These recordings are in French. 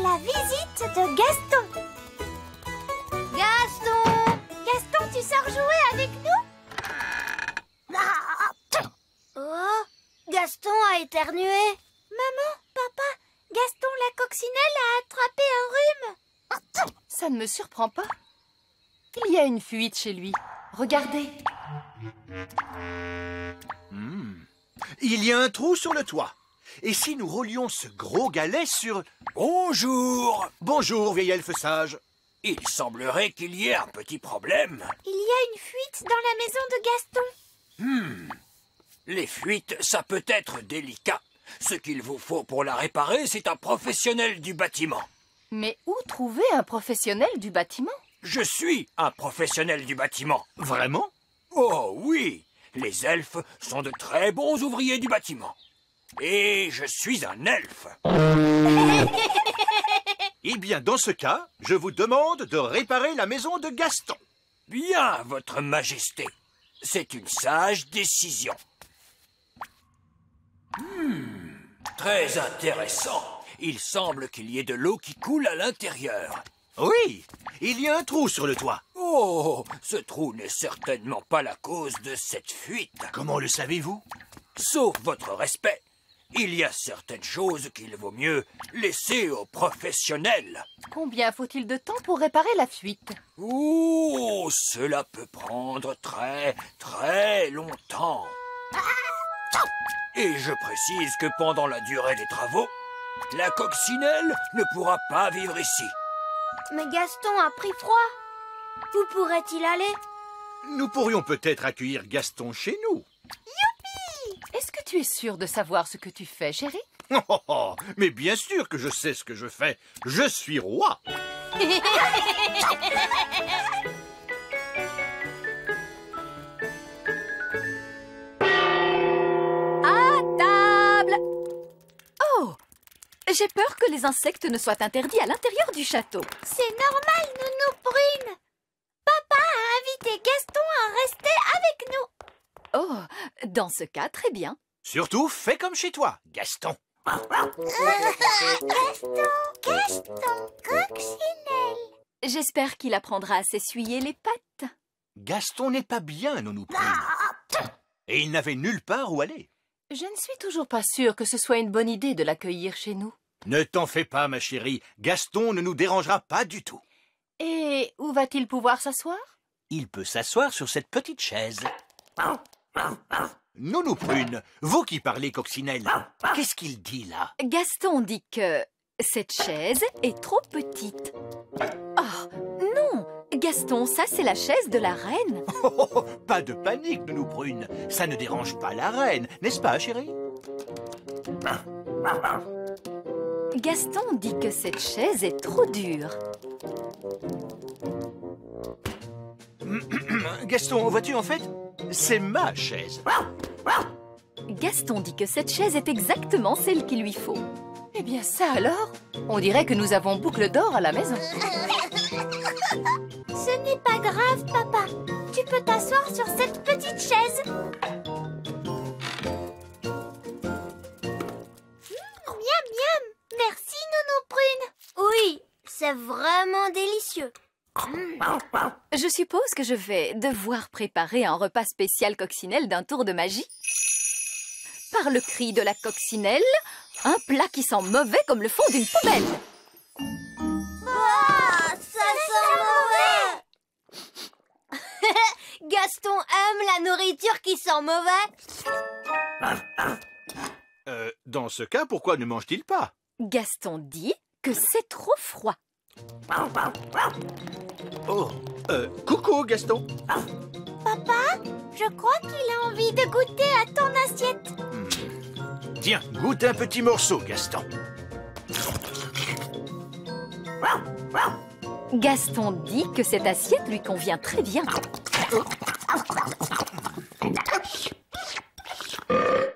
la visite de Gaston. Gaston! Gaston, tu sors jouer avec nous? Oh, Gaston a éternué. Maman, papa, Gaston la coccinelle a attrapé un rhume. Ça ne me surprend pas. Il y a une fuite chez lui. Regardez. Il y a un trou sur le toit. Et si nous roulions ce gros galet sur... Bonjour! Bonjour, vieil elfe sage. Il semblerait qu'il y ait un petit problème. Il y a une fuite dans la maison de Gaston. Les fuites, ça peut être délicat. Ce qu'il vous faut pour la réparer, c'est un professionnel du bâtiment. Mais où trouver un professionnel du bâtiment? Je suis un professionnel du bâtiment. Vraiment? Oh oui! Les elfes sont de très bons ouvriers du bâtiment. Et je suis un elfe. Eh bien, dans ce cas, je vous demande de réparer la maison de Gaston. Bien, votre majesté. C'est une sage décision. Très intéressant. Il semble qu'il y ait de l'eau qui coule à l'intérieur. Oui, il y a un trou sur le toit. Oh, ce trou n'est certainement pas la cause de cette fuite. Comment le savez-vous? Sauf votre respect, il y a certaines choses qu'il vaut mieux laisser aux professionnels. Combien faut-il de temps pour réparer la fuite? Oh, cela peut prendre très longtemps. Et je précise que pendant la durée des travaux, la coccinelle ne pourra pas vivre ici. Mais Gaston a pris froid. Où pourrait-il aller? Nous pourrions peut-être accueillir Gaston chez nous. Est-ce que tu es sûr de savoir ce que tu fais, chérie? Oh, mais bien sûr que je sais ce que je fais. Je suis roi. À table! Oh! J'ai peur que les insectes ne soient interdits à l'intérieur du château. C'est normal, Nounou Prune. Papa a invité Gaston à rester avec nous. Oh, dans ce cas, très bien. Surtout, fais comme chez toi, Gaston. Gaston, coccinelle. J'espère qu'il apprendra à s'essuyer les pattes. Gaston n'est pas bien, Nounou Prune. Et il n'avait nulle part où aller. Je ne suis toujours pas sûre que ce soit une bonne idée de l'accueillir chez nous. Ne t'en fais pas, ma chérie. Gaston ne nous dérangera pas du tout. Et où va-t-il pouvoir s'asseoir? Il peut s'asseoir sur cette petite chaise. Nounou Prune, vous qui parlez coccinelle, qu'est-ce qu'il dit là? Gaston dit que cette chaise est trop petite. Oh, non! Gaston, ça c'est la chaise de la reine. Oh, pas de panique, Nounou Prune. Ça ne dérange pas la reine, n'est-ce pas, chérie? Gaston dit que cette chaise est trop dure. Gaston, vois-tu, en fait, c'est ma chaise. Gaston dit que cette chaise est exactement celle qu'il lui faut. Eh bien ça alors? On dirait que nous avons boucle d'or à la maison. Ce n'est pas grave, papa. Tu peux t'asseoir sur cette petite chaise. Miam, miam. Merci, Nounou Prune. Oui, c'est vraiment délicieux. Je suppose que je vais devoir préparer un repas spécial coccinelle d'un tour de magie. Par le cri de la coccinelle, un plat qui sent mauvais comme le fond d'une poubelle. Ah, ça sent mauvais. Gaston aime la nourriture qui sent mauvais. Dans ce cas, pourquoi ne mange-t-il pas? Gaston dit que c'est trop froid. Oh, coucou, Gaston. Papa, je crois qu'il a envie de goûter à ton assiette. Tiens, goûte un petit morceau, Gaston. Gaston dit que cette assiette lui convient très bien.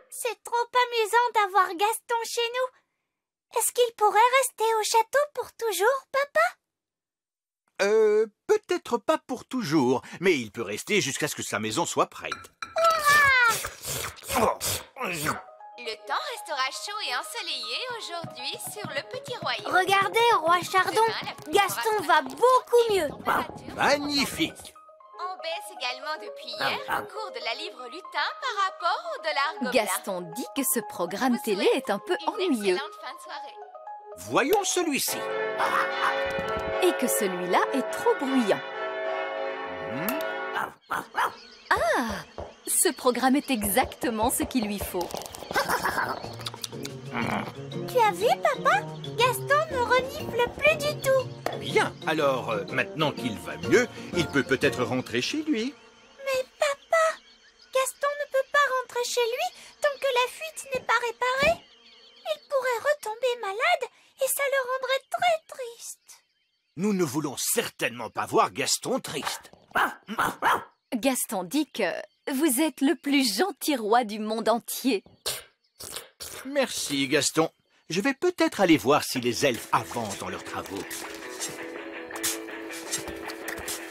C'est trop amusant d'avoir Gaston chez nous. Est-ce qu'il pourrait rester au château pour toujours, papa? Peut-être pas pour toujours, mais il peut rester jusqu'à ce que sa maison soit prête. Le temps restera chaud et ensoleillé aujourd'hui sur le petit royaume. Regardez, roi Chardon, Gaston va beaucoup mieux. Magnifique. On baisse également depuis hier le cours de la livre lutin par rapport au dollar gobelin. Gaston dit que ce programme télé est un peu ennuyeux Excellente fin de soirée. Voyons celui-ci. et que celui-là est trop bruyant. Ah! Ce programme est exactement ce qu'il lui faut. Tu as vu, papa? Gaston ne renifle plus du tout. Bien, alors maintenant qu'il va mieux, il peut peut-être rentrer chez lui. Mais papa, Gaston ne peut pas rentrer chez lui tant que la fuite n'est pas réparée. Il pourrait retomber malade et ça le rendrait très triste. Nous ne voulons certainement pas voir Gaston triste. Gaston dit que vous êtes le plus gentil roi du monde entier. Merci, Gaston. Je vais peut-être aller voir si les elfes avancent dans leurs travaux.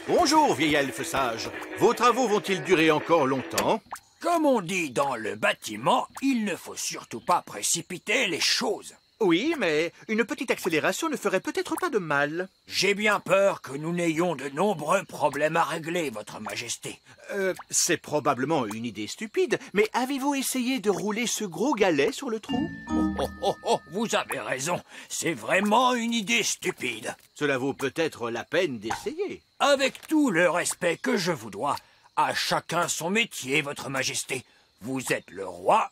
Bonjour, vieil elfe sage. Vos travaux vont-ils durer encore longtemps? Comme on dit dans le bâtiment, il ne faut surtout pas précipiter les choses. Oui, mais une petite accélération ne ferait peut-être pas de mal. J'ai bien peur que nous n'ayons de nombreux problèmes à régler, votre majesté. C'est probablement une idée stupide, mais avez-vous essayé de rouler ce gros galet sur le trou? Vous avez raison, c'est vraiment une idée stupide. Cela vaut peut-être la peine d'essayer. Avec tout le respect que je vous dois, à chacun son métier, votre majesté. Vous êtes le roi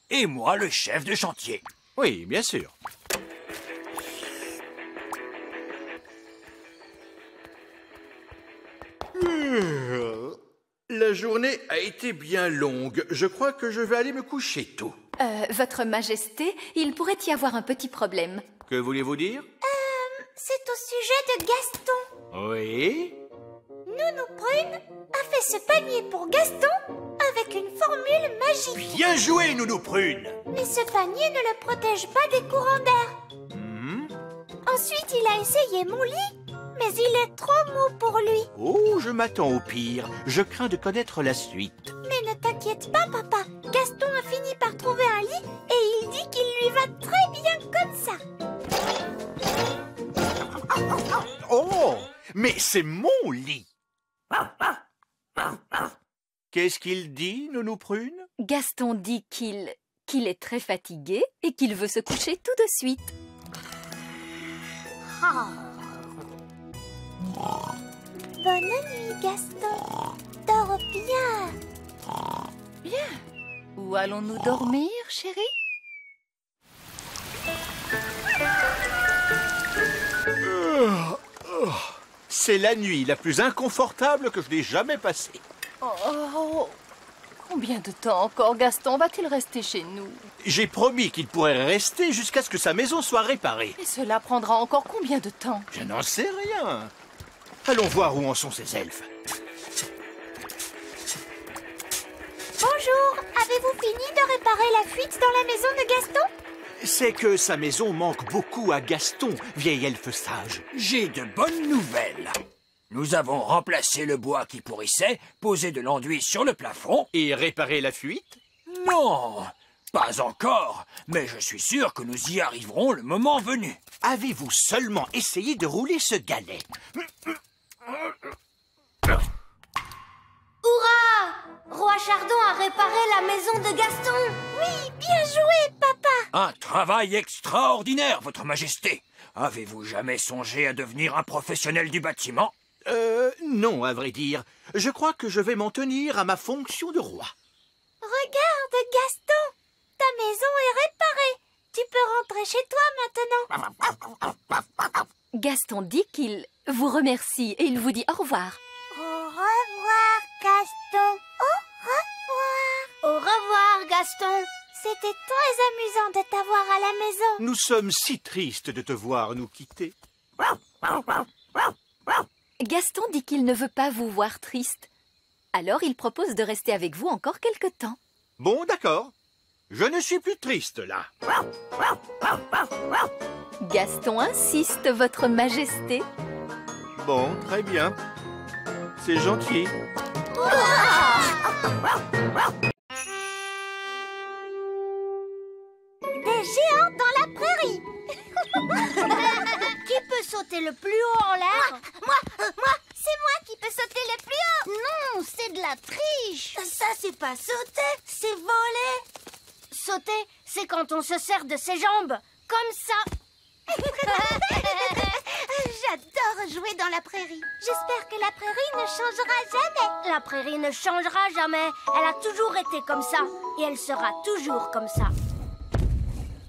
et moi le chef de chantier. Oui, bien sûr. La journée a été bien longue. Je crois que je vais aller me coucher tôt. Votre Majesté, il pourrait y avoir un petit problème. Que voulez-vous dire? C'est au sujet de Gaston. Oui? Nounou Prune a fait ce panier pour Gaston avec une formule magique. Bien joué, Nounou Prune! Mais ce panier ne le protège pas des courants d'air. Ensuite, il a essayé mon lit, mais il est trop mou pour lui. Oh, je m'attends au pire. Je crains de connaître la suite. Mais ne t'inquiète pas, papa. Gaston a fini par trouver un lit et il dit qu'il lui va très bien comme ça. Oh, mais c'est mon lit! Qu'est-ce qu'il dit, Nounou Prune? Gaston dit qu'il est très fatigué et qu'il veut se coucher tout de suite. Bonne nuit, Gaston. Dors bien. Bien. Où allons-nous dormir, chérie? C'est la nuit la plus inconfortable que je n'ai jamais passée. Oh, combien de temps encore Gaston va-t-il rester chez nous? J'ai promis qu'il pourrait rester jusqu'à ce que sa maison soit réparée. Et cela prendra encore combien de temps? Je n'en sais rien. Allons voir où en sont ces elfes. Bonjour. Avez-vous fini de réparer la fuite dans la maison de Gaston? C'est que sa maison manque beaucoup à Gaston, vieil elfe sage. J'ai de bonnes nouvelles. Nous avons remplacé le bois qui pourrissait, posé de l'enduit sur le plafond. Et réparer la fuite? Non, pas encore, mais je suis sûr que nous y arriverons le moment venu. Avez-vous seulement essayé de rouler ce galet? Hurrah! Roi Chardon a réparé la maison de Gaston. Oui, bien joué, papa. Un travail extraordinaire, votre majesté. Avez-vous jamais songé à devenir un professionnel du bâtiment? Non, à vrai dire. Je crois que je vais m'en tenir à ma fonction de roi. Regarde, Gaston. Ta maison est réparée. Tu peux rentrer chez toi maintenant. Gaston dit qu'il vous remercie et il vous dit au revoir. Au revoir, Gaston. Au revoir. Au revoir, Gaston. C'était très amusant de t'avoir à la maison. Nous sommes si tristes de te voir nous quitter. Gaston dit qu'il ne veut pas vous voir triste. Alors il propose de rester avec vous encore quelque temps. Bon, d'accord. Je ne suis plus triste, là. Gaston insiste, votre Majesté. Bon, très bien. C'est gentil. Hurrah! peut sauter le plus haut en l'air? Moi, c'est moi qui peux sauter le plus haut. Non, c'est de la triche. Ça, c'est pas sauter, c'est voler. Sauter, c'est quand on se sert de ses jambes, comme ça. J'adore jouer dans la prairie. J'espère que la prairie ne changera jamais. La prairie ne changera jamais. Elle a toujours été comme ça. Et elle sera toujours comme ça.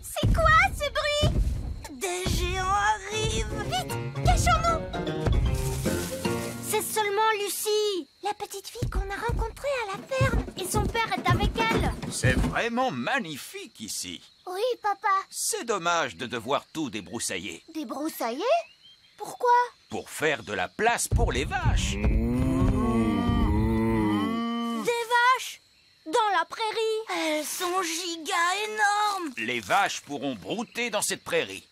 C'est quoi ce bruit? Des géants arrivent. Vite, cachons-nous. C'est seulement Lucie. La petite fille qu'on a rencontrée à la ferme. Et son père est avec elle. C'est vraiment magnifique ici. Oui, papa. C'est dommage de devoir tout débroussailler. Débroussailler? Pourquoi? Pour faire de la place pour les vaches. Des vaches dans la prairie. Elles sont giga énormes. Les vaches pourront brouter dans cette prairie.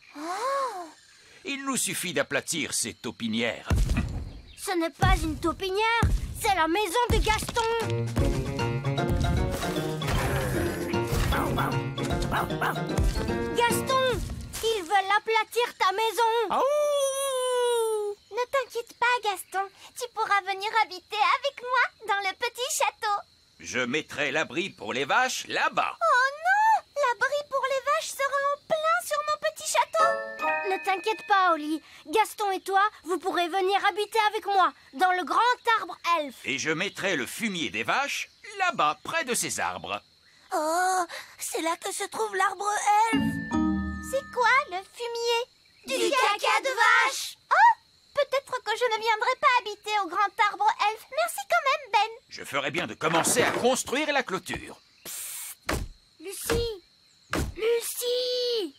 Il nous suffit d'aplatir ces taupinières. Ce n'est pas une taupinière, c'est la maison de Gaston. Gaston, ils veulent aplatir ta maison. Ne t'inquiète pas, Gaston. Tu pourras venir habiter avec moi dans le petit château. Je mettrai l'abri pour les vaches là-bas. Oh non! L'abri pour les vaches sera en plein sur mon petit château. Ne t'inquiète pas, Oli. Gaston et toi, vous pourrez venir habiter avec moi dans le grand arbre elfe. Et je mettrai le fumier des vaches là-bas, près de ces arbres. Oh, c'est là que se trouve l'arbre elfe. C'est quoi le fumier? Du caca de vache. Oh, peut-être que je ne viendrai pas habiter au grand arbre elfe. Merci quand même, Ben. Je ferai bien de commencer à construire la clôture. Lucie! Lucie!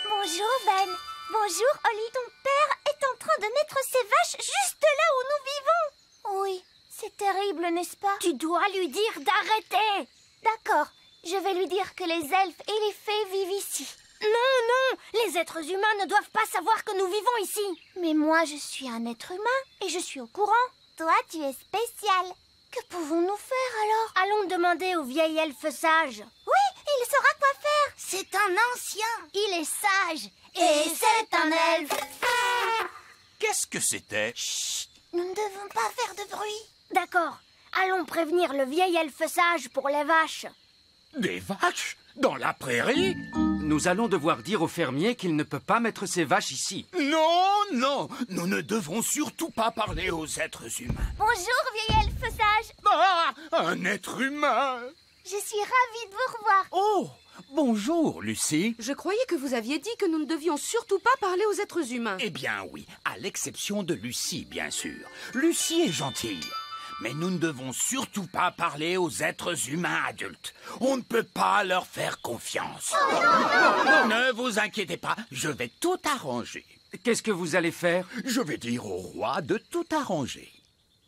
Bonjour, Ben. Bonjour, Oli. Ton père est en train de mettre ses vaches juste là où nous vivons. Oui, c'est terrible, n'est-ce pas? Tu dois lui dire d'arrêter. D'accord, je vais lui dire que les elfes et les fées vivent ici. Non, les êtres humains ne doivent pas savoir que nous vivons ici. Mais moi, je suis un être humain et je suis au courant. Toi, tu es spécial. Que pouvons-nous faire alors? Allons demander au vieil elfe sage. Oui, il saura quoi faire. C'est un ancien. Il est sage. Et c'est un elfe. Qu'est-ce que c'était? Chut, nous ne devons pas faire de bruit. D'accord, allons prévenir le vieil elfe sage pour les vaches. Des vaches? Dans la prairie? Nous allons devoir dire au fermier qu'il ne peut pas mettre ses vaches ici. Non, nous ne devons surtout pas parler aux êtres humains. Bonjour, vieil elfe sage. Ah, un être humain! Je suis ravie de vous revoir. Oh, bonjour, Lucie. Je croyais que vous aviez dit que nous ne devions surtout pas parler aux êtres humains. Eh bien oui, à l'exception de Lucie, bien sûr. Lucie est gentille. Mais nous ne devons surtout pas parler aux êtres humains adultes. On ne peut pas leur faire confiance. Ne vous inquiétez pas, je vais tout arranger. Qu'est-ce que vous allez faire? Je vais dire au roi de tout arranger.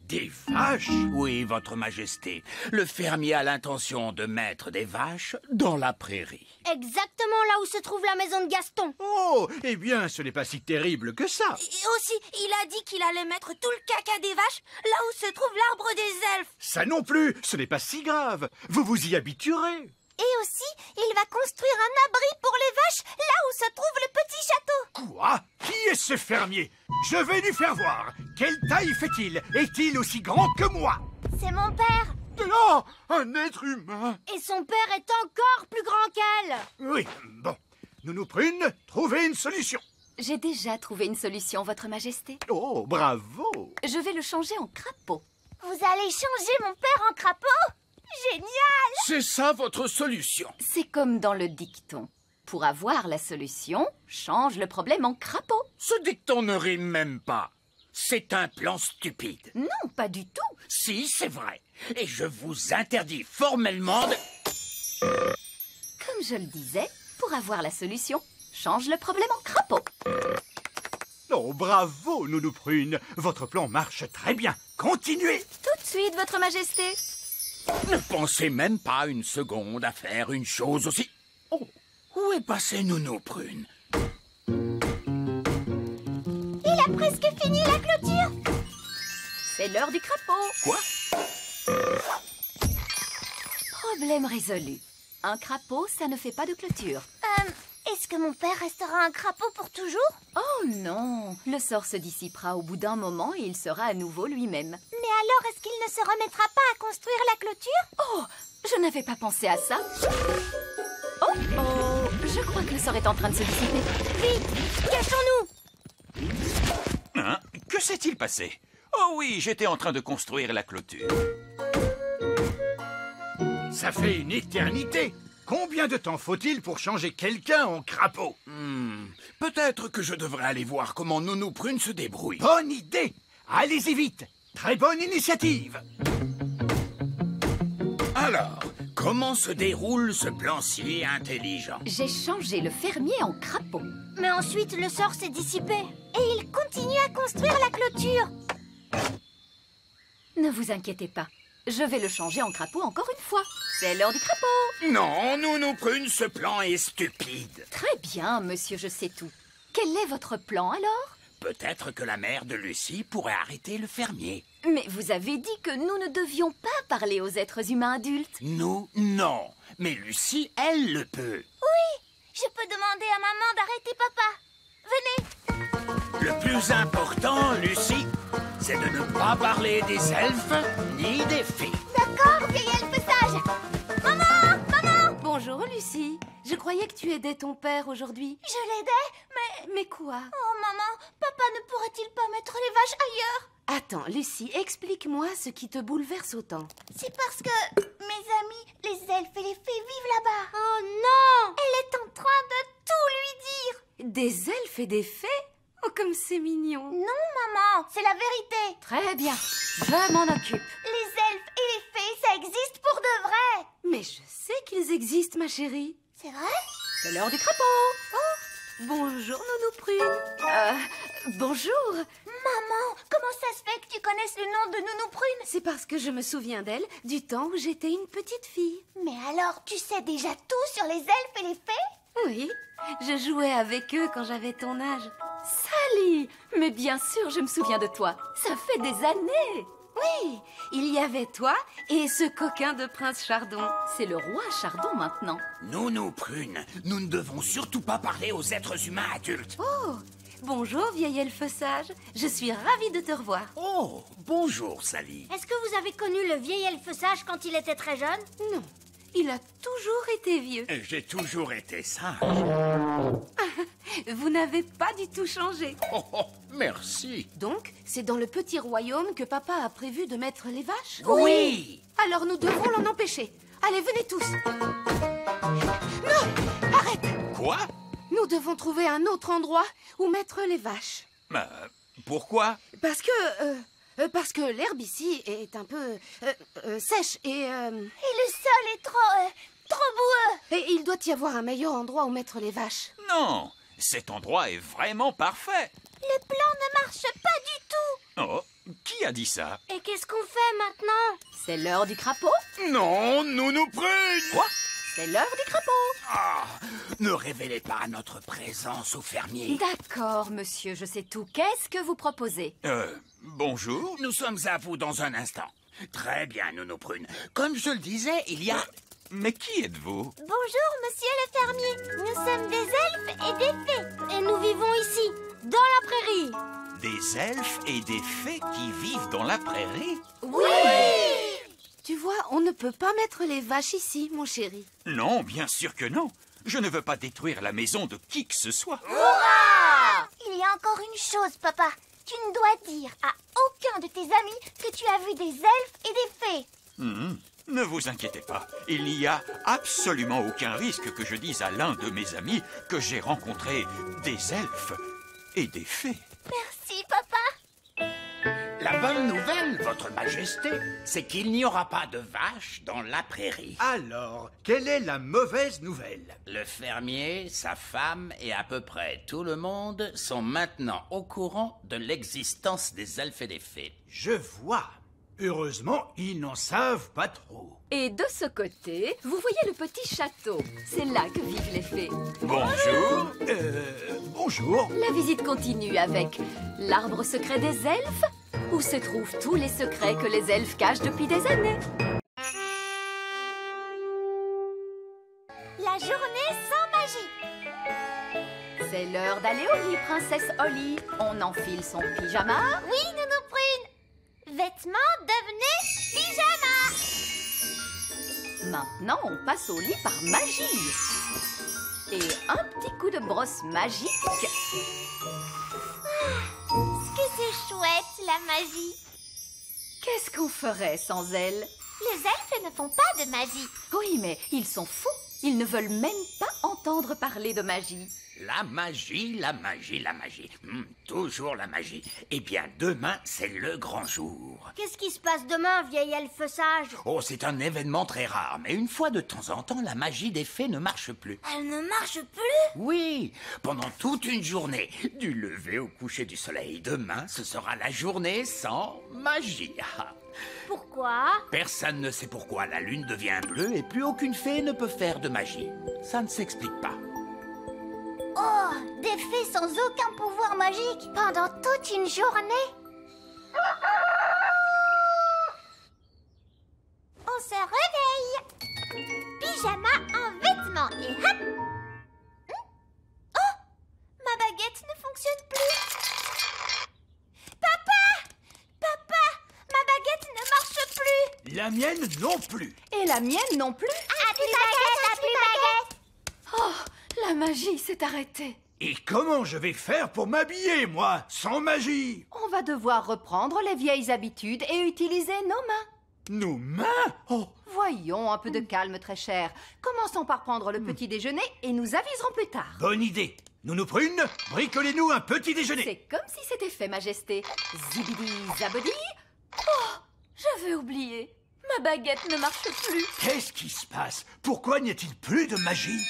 Des vaches? Oui, votre majesté. Le fermier a l'intention de mettre des vaches dans la prairie. Exactement là où se trouve la maison de Gaston. Oh, eh bien, ce n'est pas si terrible que ça. Et aussi, il a dit qu'il allait mettre tout le caca des vaches là où se trouve l'arbre des elfes. Ça non plus, ce n'est pas si grave. Vous vous y habituerez. Et aussi, il va construire un abri pour les vaches là où se trouve le petit château. Quoi? Qui est ce fermier? Je vais lui faire voir. Quelle taille fait-il? Est-il aussi grand que moi? C'est mon père. De là, un être humain. Et son père est encore plus grand qu'elle. Oui, bon. Nounou Prune, trouvez une solution. J'ai déjà trouvé une solution, votre majesté. Oh, bravo. Je vais le changer en crapaud. Vous allez changer mon père en crapaud? Génial! C'est ça votre solution? C'est comme dans le dicton. Pour avoir la solution, change le problème en crapaud. Ce dicton ne rime même pas. C'est un plan stupide. Non, pas du tout. Si, c'est vrai. Et je vous interdis formellement de... Comme je le disais, pour avoir la solution, change le problème en crapaud. Oh, bravo, Nounou Prune. Votre plan marche très bien. Continuez. Tout de suite, votre majesté. Ne pensez même pas une seconde à faire une chose aussi... Oh, où est passé Nounou Prune? Il a presque fini la clôture. C'est l'heure du crapaud. Quoi? Problème résolu. Un crapaud, ça ne fait pas de clôture. Et Est-ce que mon père restera un crapaud pour toujours? Oh non, le sort se dissipera au bout d'un moment et il sera à nouveau lui-même. Mais alors, est-ce qu'il ne se remettra pas à construire la clôture? Oh, je n'avais pas pensé à ça. Oh, oh, je crois que le sort est en train de se dissiper. Vite, cachons-nous! Hein? Que s'est-il passé? Oh oui, j'étais en train de construire la clôture. Ça fait une éternité. Combien de temps faut-il pour changer quelqu'un en crapaud? Peut-être que je devrais aller voir comment Nounou Prune se débrouille. Bonne idée! Allez-y vite! Très bonne initiative! Alors, comment se déroule ce plan si intelligent? J'ai changé le fermier en crapaud. Mais ensuite, le sort s'est dissipé. Et il continue à construire la clôture. Ne vous inquiétez pas, je vais le changer en crapaud encore une fois. C'est l'heure du crapaud. Non, Nounou Prune, ce plan est stupide. Très bien, monsieur, je sais tout. Quel est votre plan alors? Peut-être que la mère de Lucie pourrait arrêter le fermier. Mais vous avez dit que nous ne devions pas parler aux êtres humains adultes. Nous, non. Mais Lucie, elle le peut. Je peux demander à maman d'arrêter papa. Venez. Le plus important, Lucie, c'est de ne pas parler des elfes ni des fées. D'accord, vieille elfe sage. Maman! Maman! Bonjour, Lucie. Je croyais que tu aidais ton père aujourd'hui. Je l'aidais, mais... Mais quoi? Oh, maman, papa ne pourrait-il pas mettre les vaches ailleurs? Attends, Lucie, explique-moi ce qui te bouleverse autant. C'est parce que mes amis, les elfes et les fées vivent là-bas. Oh non! Elle est en train de tout lui dire. Des elfes et des fées? Oh, comme c'est mignon. Non, maman, c'est la vérité. Très bien, je m'en occupe. Les elfes et les fées, ça existe pour de vrai. Mais je sais qu'ils existent, ma chérie. C'est vrai? C'est l'heure du crapaud. Bonjour, Nounou Prune. Bonjour. Maman, comment ça se fait que tu connaisses le nom de Nounou Prune? C'est parce que je me souviens d'elle du temps où j'étais une petite fille. Mais alors, tu sais déjà tout sur les elfes et les fées? Oui, je jouais avec eux quand j'avais ton âge. Sally, mais bien sûr, je me souviens de toi. Ça fait des années. Oui, il y avait toi et ce coquin de prince Chardon. C'est le roi Chardon maintenant. Nounou Prune, nous ne devons surtout pas parler aux êtres humains adultes. Oh, bonjour, vieil elfe sage. Je suis ravie de te revoir. Oh, bonjour, Sally. Est-ce que vous avez connu le vieil elfe sage quand il était très jeune? Non, il a toujours été vieux. J'ai toujours été sage. Vous n'avez pas du tout changé. Oh, oh, merci. Donc, c'est dans le petit royaume que papa a prévu de mettre les vaches? Oui. Alors nous devons l'en empêcher. Allez, venez tous. Non, arrête. Quoi? Nous devons trouver un autre endroit où mettre les vaches. Pourquoi? Parce que l'herbe ici est un peu sèche et le sol est trop boueux. et il doit y avoir un meilleur endroit où mettre les vaches. Non, cet endroit est vraiment parfait. Le plan ne marche pas du tout. Oh, qui a dit ça? Et qu'est-ce qu'on fait maintenant? C'est l'heure du crapaud. Non, Nounou Prune. Quoi? C'est l'heure du crapaud. Ah, ne révélez pas notre présence au fermier. D'accord, monsieur, je sais tout. Qu'est-ce que vous proposez? Bonjour. Nous sommes à vous dans un instant. Très bien, Nounou Prune. Comme je le disais, il y a... Mais qui êtes-vous? Bonjour, monsieur le fermier. Nous sommes des elfes et des fées. Et nous vivons ici, dans la prairie. Des elfes et des fées qui vivent dans la prairie? Oui! Tu vois, on ne peut pas mettre les vaches ici, mon chéri. Non, bien sûr que non. Je ne veux pas détruire la maison de qui que ce soit. Il y a encore une chose, papa. Tu ne dois dire à aucun de tes amis que tu as vu des elfes et des fées. Ne vous inquiétez pas. Il n'y a absolument aucun risque que je dise à l'un de mes amis que j'ai rencontré des elfes et des fées. Merci, papa. La bonne nouvelle, votre majesté, c'est qu'il n'y aura pas de vaches dans la prairie. Alors, quelle est la mauvaise nouvelle? Le fermier, sa femme et à peu près tout le monde sont maintenant au courant de l'existence des elfes et des fées. Je vois. Heureusement, ils n'en savent pas trop. Et de ce côté, vous voyez le petit château. C'est là que vivent les fées. Bonjour. Bonjour. La visite continue avec l'arbre secret des elfes, où se trouvent tous les secrets que les elfes cachent depuis des années. La journée sans magie. C'est l'heure d'aller au lit, princesse Holly. On enfile son pyjama. Oui, Nounou Prune. Vêtements, devenez pyjama. Maintenant, on passe au lit par magie. Et un petit coup de brosse magique. Ce que c'est chouette, la magie. Qu'est-ce qu'on ferait sans elle? Les elfes ne font pas de magie. Oui, mais ils sont fous. Ils ne veulent même pas entendre parler de magie. La magie, la magie, la magie. Toujours la magie. Eh bien, demain, c'est le grand jour. Qu'est-ce qui se passe demain, vieil elfe sage? Oh, c'est un événement très rare, mais une fois de temps en temps, la magie des fées ne marche plus. Elle ne marche plus? Oui, pendant toute une journée, du lever au coucher du soleil. Demain, ce sera la journée sans magie. Pourquoi? Personne ne sait pourquoi la lune devient bleue et plus aucune fée ne peut faire de magie. Ça ne s'explique pas. Oh, des fées sans aucun pouvoir magique pendant toute une journée. On se réveille. Pyjama en vêtements et hop. Oh, ma baguette ne fonctionne plus. Papa, ma baguette ne marche plus. La mienne non plus. Et la mienne non plus. Ah, plus baguette. Oh, la magie s'est arrêtée. Et comment je vais faire pour m'habiller, moi, sans magie? On va devoir reprendre les vieilles habitudes et utiliser nos mains. Nos mains? Oh, Voyons, un peu de calme, très cher. Commençons par prendre le petit déjeuner et nous aviserons plus tard. bonne idée. Nounou Prune, bricolez-nous un petit déjeuner. C'est comme si c'était fait, Majesté. Zibidi, zabedi. Oh, j'avais oublié. Ma baguette ne marche plus. Qu'est-ce qui se passe? Pourquoi n'y a-t-il plus de magie?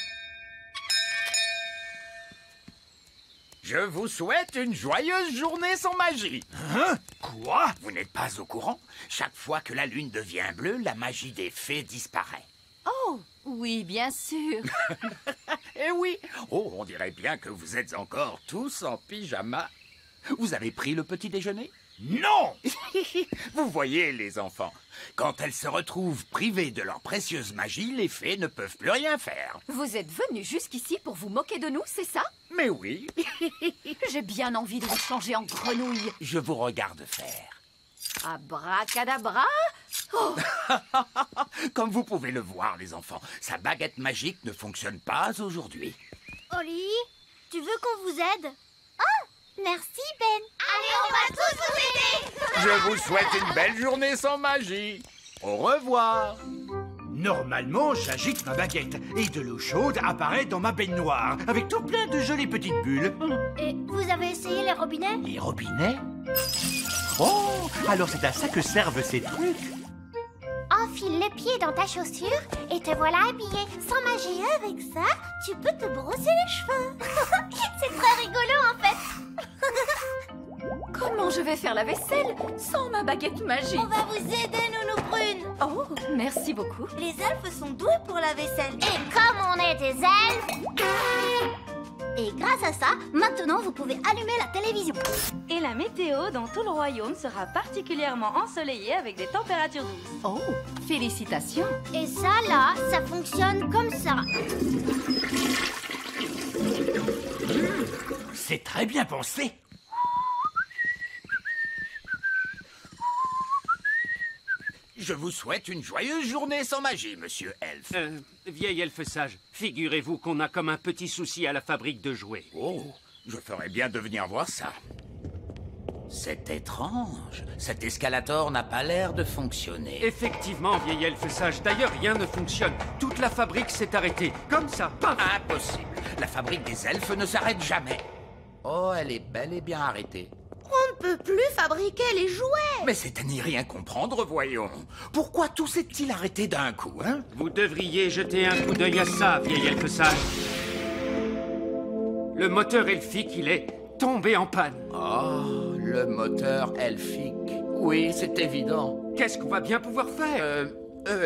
Je vous souhaite une joyeuse journée sans magie. Hein? Quoi? Vous n'êtes pas au courant? Chaque fois que la lune devient bleue, la magie des fées disparaît. Oh, oui, bien sûr. Eh oui. Oh, on dirait bien que vous êtes encore tous en pyjama. Vous avez pris le petit déjeuner? Non! Vous voyez, les enfants, quand elles se retrouvent privées de leur précieuse magie, les fées ne peuvent plus rien faire. Vous êtes venus jusqu'ici pour vous moquer de nous, c'est ça? Mais oui, J'ai bien envie de vous changer en grenouille. je vous regarde faire. Abracadabra. Oh, Comme vous pouvez le voir, les enfants, sa baguette magique ne fonctionne pas aujourd'hui. Holly, tu veux qu'on vous aide? Merci, Ben. Allez, on va tous vous aider. Je vous souhaite une belle journée sans magie. Au revoir. Normalement, j'agite ma baguette et de l'eau chaude apparaît dans ma baignoire avec tout plein de jolies petites bulles. Et vous avez essayé les robinets? Les robinets? Oh, alors c'est à ça que servent ces trucs. Enfile le pied dans ta chaussure et te voilà habillé. Sans magie, avec ça, tu peux te brosser les cheveux. C'est très rigolo, en fait. comment je vais faire la vaisselle sans ma baguette magique? On va vous aider, Nounou Prune. Oh, merci beaucoup. Les elfes sont doués pour la vaisselle. Et comme on est des elfes... Et grâce à ça, maintenant vous pouvez allumer la télévision. Et la météo dans tout le royaume sera particulièrement ensoleillée avec des températures douces. Oh, félicitations. Et ça, là, ça fonctionne comme ça. C'est très bien pensé. Je vous souhaite une joyeuse journée sans magie, monsieur Elfe. Vieil elfe sage, figurez-vous qu'on a comme un petit souci à la fabrique de jouets. Oh, je ferais bien de venir voir ça. C'est étrange. Cet escalator n'a pas l'air de fonctionner. Effectivement, vieil elfe sage, d'ailleurs rien ne fonctionne. Toute la fabrique s'est arrêtée, comme ça, paf! Impossible. La fabrique des elfes ne s'arrête jamais. Oh, elle est bel et bien arrêtée. On ne peut plus fabriquer les jouets. Mais c'est à n'y rien comprendre, voyons. Pourquoi tout s'est-il arrêté d'un coup, hein? Vous devriez jeter un coup d'œil à ça, vieil elfe sage. Le moteur elfique, il est tombé en panne. Oh, le moteur elfique. Oui, c'est évident. Qu'est-ce qu'on va bien pouvoir faire?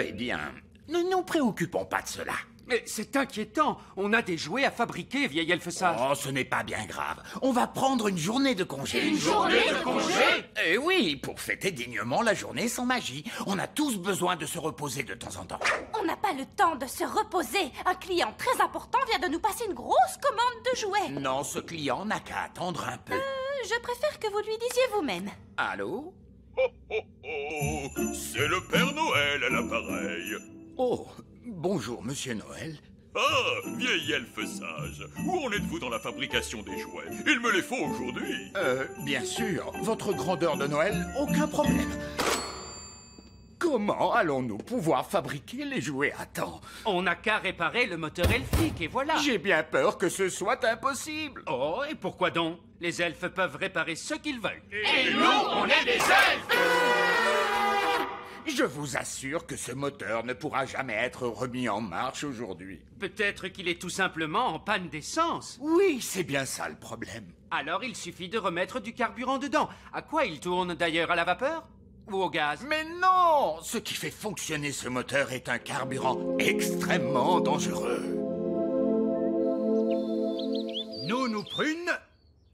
Eh bien, ne nous préoccupons pas de cela. Mais c'est inquiétant. On a des jouets à fabriquer, vieil elfe sage. Oh, ce n'est pas bien grave. On va prendre une journée de congé. Une journée de congé? Eh oui, pour fêter dignement la journée sans magie. On a tous besoin de se reposer de temps en temps. On n'a pas le temps de se reposer. Un client très important vient de nous passer une grosse commande de jouets. Non, ce client n'a qu'à attendre un peu. Je préfère que vous lui disiez vous-même. Allô? Oh, oh, oh, c'est le Père Noël à l'appareil. Oh, bonjour, Monsieur Noël. Ah, vieil elfe sage, où en êtes-vous dans la fabrication des jouets? Il me les faut aujourd'hui. Bien sûr, votre grandeur de Noël, aucun problème. Comment allons-nous pouvoir fabriquer les jouets à temps? On n'a qu'à réparer le moteur elfique et voilà. J'ai bien peur que ce soit impossible. Oh, et pourquoi donc? Les elfes peuvent réparer ce qu'ils veulent. Et nous, on est des elfes! Je vous assure que ce moteur ne pourra jamais être remis en marche aujourd'hui. Peut-être qu'il est tout simplement en panne d'essence. Oui, c'est bien ça le problème. Alors il suffit de remettre du carburant dedans. À quoi il tourne d'ailleurs? À la vapeur? Ou au gaz? Mais non! Ce qui fait fonctionner ce moteur est un carburant extrêmement dangereux. Nous prunes,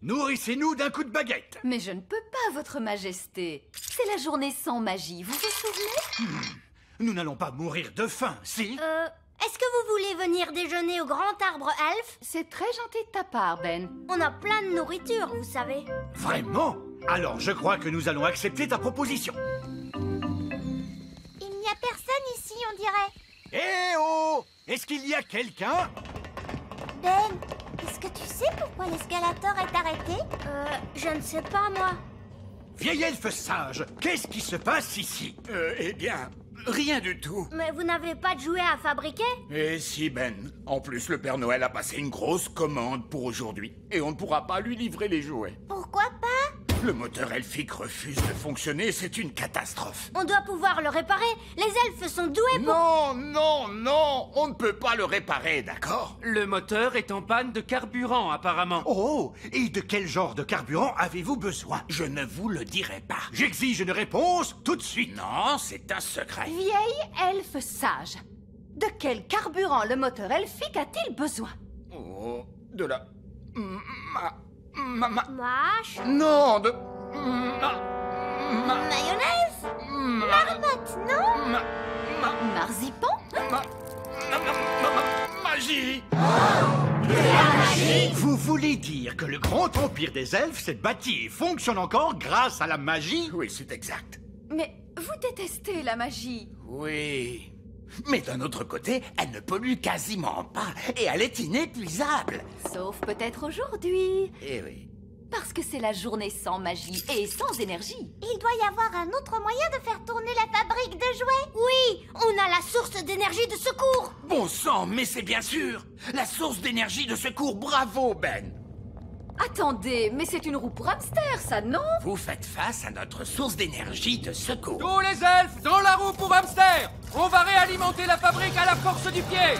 nourrissez-nous d'un coup de baguette. Mais je ne peux pas, votre majesté. C'est la journée sans magie, vous vous souvenez? Nous n'allons pas mourir de faim, si? Est-ce que vous voulez venir déjeuner au grand arbre elfe? C'est très gentil de ta part, Ben. On a plein de nourriture, vous savez. Vraiment? Alors je crois que nous allons accepter ta proposition. Il n'y a personne ici, on dirait. Eh oh! Est-ce qu'il y a quelqu'un? Ben, est-ce que tu sais pourquoi l'escalator est arrêté? Je ne sais pas, moi. Vieil elfe sage, qu'est-ce qui se passe ici? Eh bien, rien du tout. Mais vous n'avez pas de jouets à fabriquer? Eh si, Ben. En plus, le Père Noël a passé une grosse commande pour aujourd'hui. Et on ne pourra pas lui livrer les jouets. Pourquoi pas? Le moteur elfique refuse de fonctionner, c'est une catastrophe. On doit pouvoir le réparer. Les elfes sont doués pour... Non, non, non, on ne peut pas le réparer, d'accord? Le moteur est en panne de carburant, apparemment. Oh, et de quel genre de carburant avez-vous besoin? Je ne vous le dirai pas. J'exige une réponse tout de suite. Non, c'est un secret. Vieille elfe sage. De quel carburant le moteur elfique a-t-il besoin? Oh, de la... Mâche? Non, de... Mayonnaise? Marmotte, non? Marzipan? Magie! Vous voulez dire que le grand empire des elfes s'est bâti et fonctionne encore grâce à la magie? Oui, c'est exact. Mais vous détestez la magie. Oui. Mais d'un autre côté, elle ne pollue quasiment pas et elle est inépuisable. Sauf peut-être aujourd'hui. Eh oui. Parce que c'est la journée sans magie et sans énergie. Il doit y avoir un autre moyen de faire tourner la fabrique de jouets. Oui, on a la source d'énergie de secours. Bon sang, mais c'est bien sûr la source d'énergie de secours. Bravo, Ben. Attendez, mais c'est une roue pour hamster, ça, non? Vous faites face à notre source d'énergie de secours. Tous les elfes dans la roue pour hamster! On va réalimenter la fabrique à la force du pied!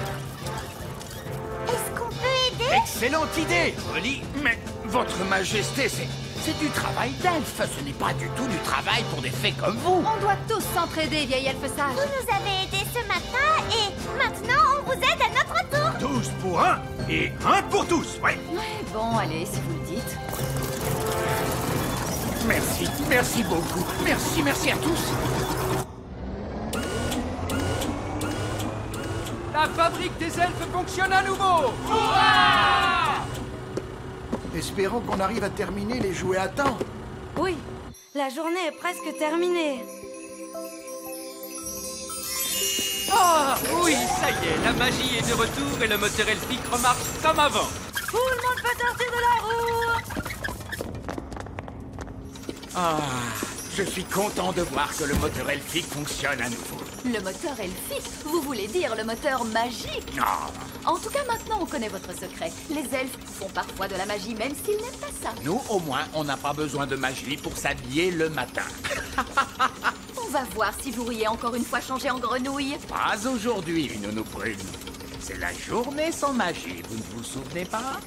Est-ce qu'on peut aider? Excellente idée, Molly. Mais, votre majesté, c'est du travail d'elfe. Ce n'est pas du tout du travail pour des fées comme vous. On doit tous s'entraider, vieille elfe sage. Vous nous avez aidés ce matin et maintenant on vous aide à notre tour. 12 pour 1 et 1 pour tous, ouais. Ouais, bon, allez, si vous le dites. Merci, merci beaucoup. Merci à tous. La fabrique des elfes fonctionne à nouveau! Hurrah! Espérons qu'on arrive à terminer les jouets à temps. Oui, la journée est presque terminée. Ah, oui, ça y est, la magie est de retour et le moteur elfique remarche comme avant. Tout le monde peut sortir de la roue! Ah, je suis content de voir que le moteur elfique fonctionne à nouveau. Le moteur elfique? Vous voulez dire le moteur magique? Non. En tout cas, maintenant, on connaît votre secret. Les elfes font parfois de la magie, même s'ils n'aiment pas ça. Nous, au moins, on n'a pas besoin de magie pour s'habiller le matin. On va voir si vous riez encore une fois changé en grenouille. Pas aujourd'hui, Nounou Prune. C'est la journée sans magie, vous ne vous souvenez pas?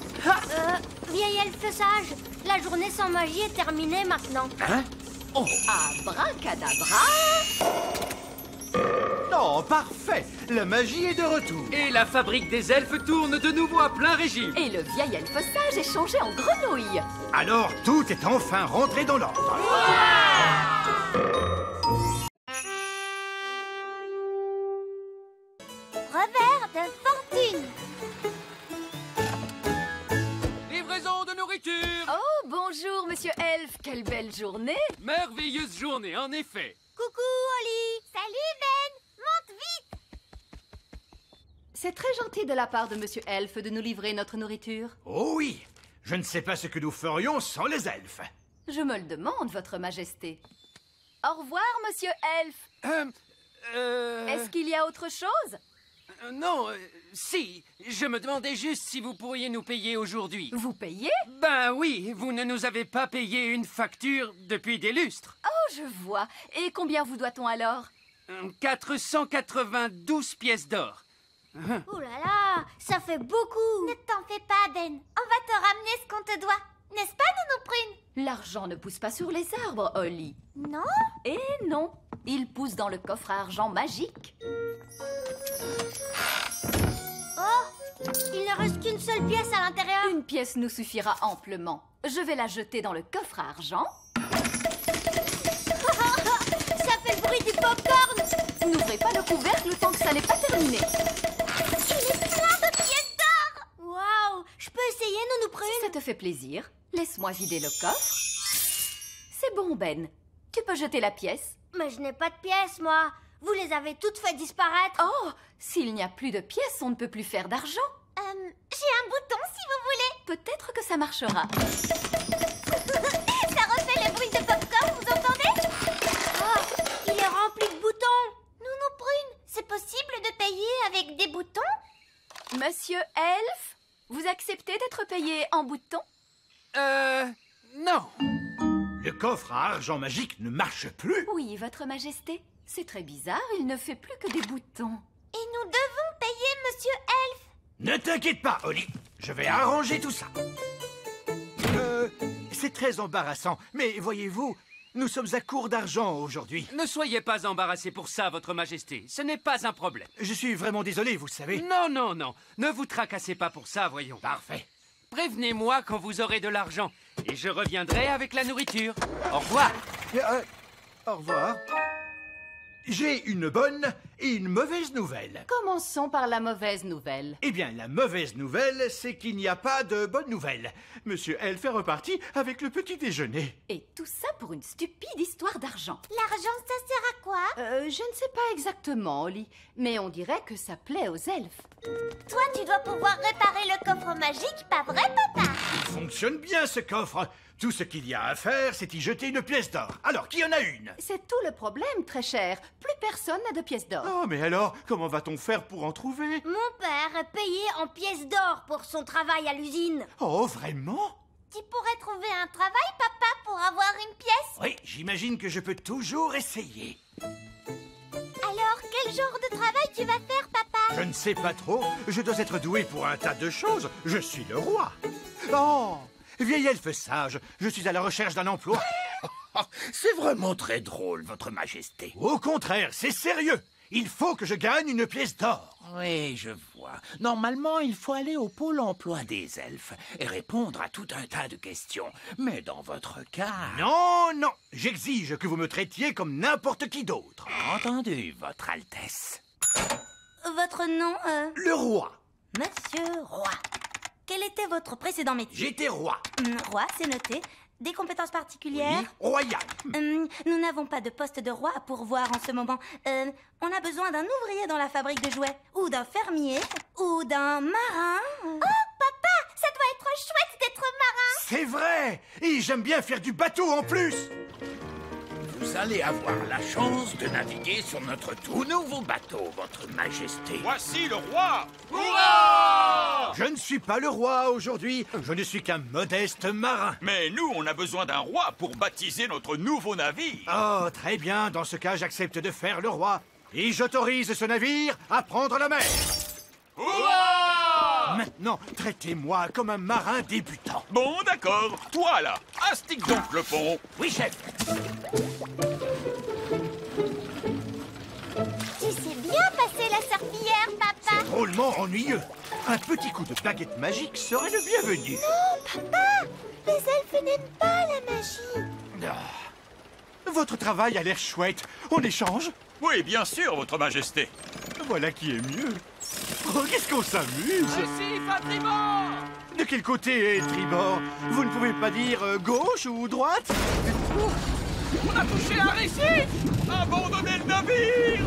Vieille elfe sage, la journée sans magie est terminée maintenant. Hein? Oh! Abracadabra! Oh, parfait. La magie est de retour. Et la fabrique des elfes tourne de nouveau à plein régime. Et le vieil elfe sage est changé en grenouille. Alors, tout est enfin rentré dans l'ordre. Revers de fortune. Livraison de nourriture. Oh, bonjour, monsieur Elfe. Quelle belle journée. Merveilleuse journée, en effet. Coucou, Oli. Salut, Ben. Monte vite. C'est très gentil de la part de monsieur Elfe de nous livrer notre nourriture. Oh oui. Je ne sais pas ce que nous ferions sans les elfes. Je me le demande, votre majesté. Au revoir, monsieur Elfe. Est-ce qu'il y a autre chose? Non, si. Je me demandais juste si vous pourriez nous payer aujourd'hui. Vous payez? Ben oui, vous ne nous avez pas payé une facture depuis des lustres. Oh, je vois. Et combien vous doit-on alors? 492 pièces d'or. Ouh là là, ça fait beaucoup. Ne t'en fais pas, Ben. On va te ramener ce qu'on te doit. N'est-ce pas, Nounou Prune? L'argent ne pousse pas sur les arbres, Oli. Non? Et non, il pousse dans le coffre à argent magique. Oh, il ne reste qu'une seule pièce à l'intérieur. Une pièce nous suffira amplement. Je vais la jeter dans le coffre à argent. Ça fait le bruit du popcorn. N'ouvrez pas le couvercle tant que ça n'est pas terminé. Il est plein de pièces d'or. Waouh, je peux essayer, Nounou Prune? Si ça te fait plaisir, laisse-moi vider le coffre. C'est bon, Ben. Tu peux jeter la pièce. Mais je n'ai pas de pièces, moi. Vous les avez toutes fait disparaître. Oh, s'il n'y a plus de pièces, on ne peut plus faire d'argent. J'ai un bouton, si vous voulez. Peut-être que ça marchera. Ça refait le bruit de popcorn, vous entendez? Oh, il est rempli de boutons. Nounou Prune, c'est possible de payer avec des boutons? Monsieur Elfe, vous acceptez d'être payé en boutons? Non. Le coffre à argent magique ne marche plus. Oui, votre majesté. C'est très bizarre, il ne fait plus que des boutons. Et nous devons payer Monsieur Elfe. Ne t'inquiète pas, Oli. Je vais arranger tout ça. C'est très embarrassant, mais voyez-vous, nous sommes à court d'argent aujourd'hui. Ne soyez pas embarrassé pour ça, votre majesté. Ce n'est pas un problème. Je suis vraiment désolé, vous savez. Non, non, non. Ne vous tracassez pas pour ça, voyons. Parfait. Prévenez-moi quand vous aurez de l'argent. Et je reviendrai avec la nourriture. Au revoir. Au revoir. J'ai une bonne et une mauvaise nouvelle. Commençons par la mauvaise nouvelle. Eh bien, la mauvaise nouvelle, c'est qu'il n'y a pas de bonne nouvelle. Monsieur Elfe est reparti avec le petit déjeuner. Et tout ça pour une stupide histoire d'argent. L'argent, ça sert à quoi? Je ne sais pas exactement, Oli, mais on dirait que ça plaît aux elfes. Toi, tu dois pouvoir réparer le coffre magique, pas vrai, papa? Il fonctionne bien, ce coffre. Tout ce qu'il y a à faire, c'est y jeter une pièce d'or. Alors, qui en a une? C'est tout le problème, très cher. Plus personne n'a de pièces d'or. Oh, mais alors, comment va-t-on faire pour en trouver? Mon père est payé en pièces d'or pour son travail à l'usine. Oh, vraiment? Tu pourrais trouver un travail, papa, pour avoir une pièce? Oui, j'imagine que je peux toujours essayer. Alors, quel genre de travail tu vas faire, papa? Je ne sais pas trop. Je dois être doué pour un tas de choses. Je suis le roi. Oh, vieil elfe sage, je suis à la recherche d'un emploi. C'est vraiment très drôle, votre majesté. Au contraire, c'est sérieux. Il faut que je gagne une pièce d'or. Oui, je vois. Normalement, il faut aller au pôle emploi des elfes et répondre à tout un tas de questions. Mais dans votre cas... Non, non, j'exige que vous me traitiez comme n'importe qui d'autre. Entendu, votre Altesse. Votre nom, Le roi. Monsieur Roi. Quel était votre précédent métier? J'étais roi. Roi, c'est noté. Des compétences particulières? Oui, royal. Nous n'avons pas de poste de roi à pourvoir en ce moment. On a besoin d'un ouvrier dans la fabrique de jouets, ou d'un fermier, ou d'un marin. Oh, papa, ça doit être chouette d'être marin. C'est vrai. Et j'aime bien faire du bateau en plus. Vous allez avoir la chance de naviguer sur notre tout nouveau bateau, votre majesté. Voici le roi! Hurrah! Je ne suis pas le roi aujourd'hui. Je ne suis qu'un modeste marin. Mais nous, on a besoin d'un roi pour baptiser notre nouveau navire. Oh, très bien. Dans ce cas, j'accepte de faire le roi. Et j'autorise ce navire à prendre la mer. Hurrah! Maintenant, traitez-moi comme un marin débutant. Bon, d'accord. Toi, là, astique donc le pont. Oui, chef. Tu sais bien drôlement ennuyeux. Un petit coup de baguette magique serait le bienvenu. Non, papa! Les elfes n'aiment pas la magie. Ah. Votre travail a l'air chouette. On échange? Oui, bien sûr, votre majesté. Voilà qui est mieux. Oh, qu'est-ce qu'on s'amuse! Récif à tribord! De quel côté est tribord? Vous ne pouvez pas dire gauche ou droite? On a touché un récif! Abandonnez le navire!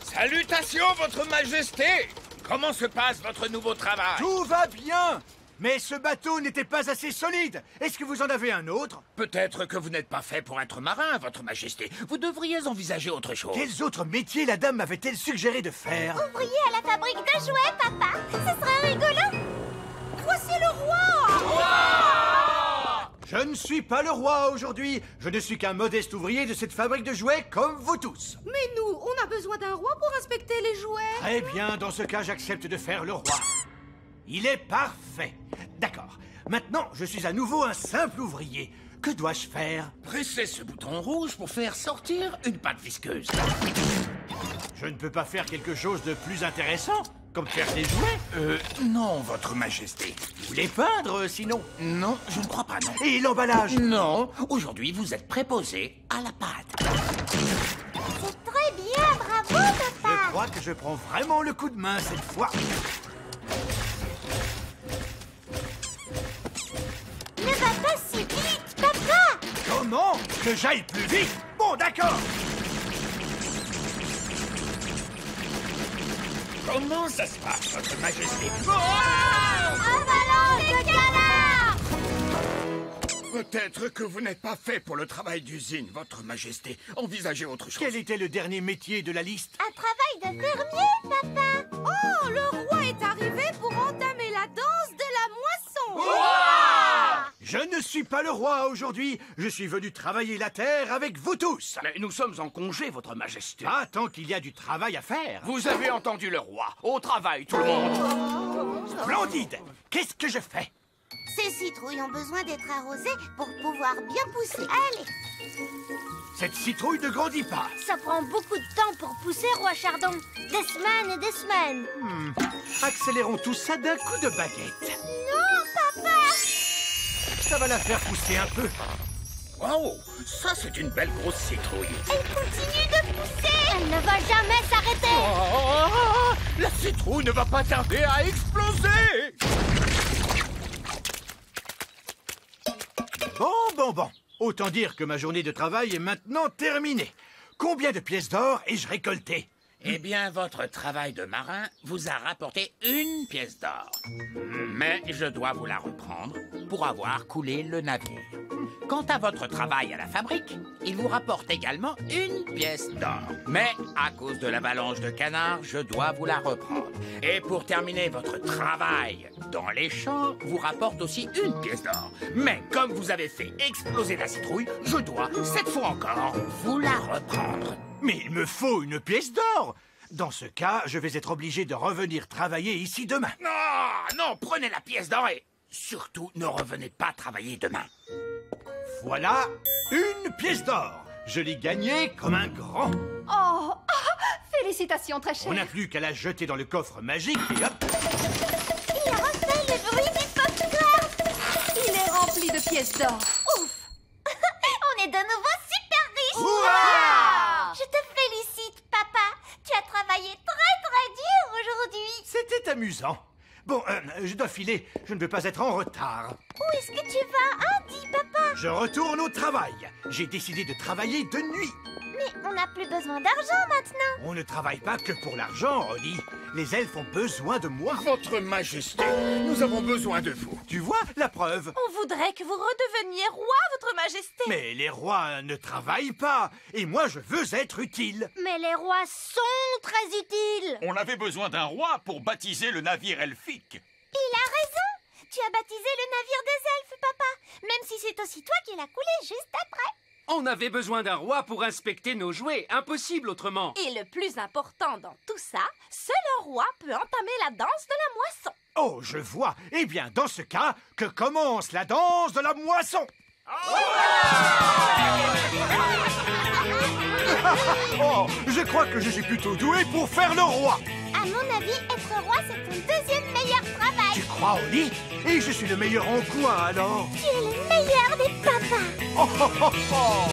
Salutations, votre majesté! Comment se passe votre nouveau travail? Tout va bien! Mais ce bateau n'était pas assez solide. Est-ce que vous en avez un autre? Peut-être que vous n'êtes pas fait pour être marin, votre majesté. Vous devriez envisager autre chose. Quels autres métiers la dame m'avait-elle suggéré de faire? Ouvrier à la fabrique de jouets, papa. Ce serait rigolo. Voici le roi! Je ne suis pas le roi aujourd'hui. Je ne suis qu'un modeste ouvrier de cette fabrique de jouets comme vous tous. Mais nous, on a besoin d'un roi pour inspecter les jouets. Très bien, dans ce cas, j'accepte de faire le roi. Il est parfait. D'accord. Maintenant, je suis à nouveau un simple ouvrier. Que dois-je faire? Pressez ce bouton rouge pour faire sortir une pâte visqueuse. Je ne peux pas faire quelque chose de plus intéressant, comme faire des jouets? Non, votre majesté. Ou les peindre, sinon? Non, je ne crois pas, non. Et l'emballage? Non, aujourd'hui, vous êtes préposé à la pâte. C'est très bien, bravo, papa. Je crois que je prends vraiment le coup de main cette fois. Ne va pas si vite, papa. Comment? Que j'aille plus vite? Bon, d'accord. Comment ça se passe, votre majesté? Avalanche de canards! Peut-être que vous n'êtes pas fait pour le travail d'usine, votre majesté. Envisagez autre chose. Quel était le dernier métier de la liste? Un travail de fermier, papa. Oh, le roi est arrivé pour entamer la danse de la moisson. Je ne suis pas le roi aujourd'hui. Je suis venu travailler la terre avec vous tous. Mais nous sommes en congé, votre majesté. Pas tant qu'il y a du travail à faire. Vous avez entendu le roi. Au travail, tout le monde. Splendide. Qu'est-ce que je fais? Ces citrouilles ont besoin d'être arrosées pour pouvoir bien pousser. Allez. Cette citrouille ne grandit pas. Ça prend beaucoup de temps pour pousser, roi Chardon. Des semaines et des semaines. Accélérons tout ça d'un coup de baguette. Non, papa. Ça va la faire pousser un peu. Oh, ça c'est une belle grosse citrouille. Elle continue de pousser. Elle ne va jamais s'arrêter. Oh, la citrouille ne va pas tarder à exploser. Bon. Autant dire que ma journée de travail est maintenant terminée. Combien de pièces d'or ai-je récolté? Eh bien, votre travail de marin vous a rapporté une pièce d'or. Mais je dois vous la reprendre pour avoir coulé le navire. Quant à votre travail à la fabrique, il vous rapporte également une pièce d'or. Mais à cause de l'avalanche de canards, je dois vous la reprendre. Et pour terminer, votre travail dans les champs vous rapporte aussi une pièce d'or. Mais comme vous avez fait exploser la citrouille, je dois, cette fois encore, vous la reprendre. Mais il me faut une pièce d'or. Dans ce cas, je vais être obligé de revenir travailler ici demain. Non, prenez la pièce d'or et surtout ne revenez pas travailler demain. Voilà une pièce d'or. Je l'ai gagnée comme un grand. Oh, félicitations, très cher. On n'a plus qu'à la jeter dans le coffre magique et hop. Il refait le bruit du popcorn. Il est rempli de pièces d'or. Ouf. On est de nouveau super riches. Hurrah! Je te félicite, papa. Tu as travaillé très dur aujourd'hui. C'était amusant. Bon, je dois filer. Je ne veux pas être en retard. Où est-ce que tu vas, hein, dis papa? Je retourne au travail. J'ai décidé de travailler de nuit. Mais on n'a plus besoin d'argent maintenant. On ne travaille pas que pour l'argent, Rolly. Les elfes ont besoin de moi. Votre Majesté, nous avons besoin de vous. Tu vois, la preuve. On voudrait que vous redeveniez roi, votre majesté. Mais les rois ne travaillent pas. Et moi, je veux être utile. Mais les rois sont très utiles. On avait besoin d'un roi pour baptiser le navire elfique. Il a raison. Tu as baptisé le navire des elfes, papa. Même si c'est aussi toi qui l'as coulé juste après. On avait besoin d'un roi pour inspecter nos jouets. Impossible autrement. Et le plus important dans tout ça, seul un roi peut entamer la danse de la moisson. Oh, je vois. Eh bien, dans ce cas, que commence la danse de la moisson. Oh, je crois que je suis plutôt doué pour faire le roi. À mon avis, être roi, c'est ton deuxième meilleur travail. Tu crois, Oli? Et je suis le meilleur en quoi, alors? Tu es le meilleur des papas. Oh, oh, oh, oh.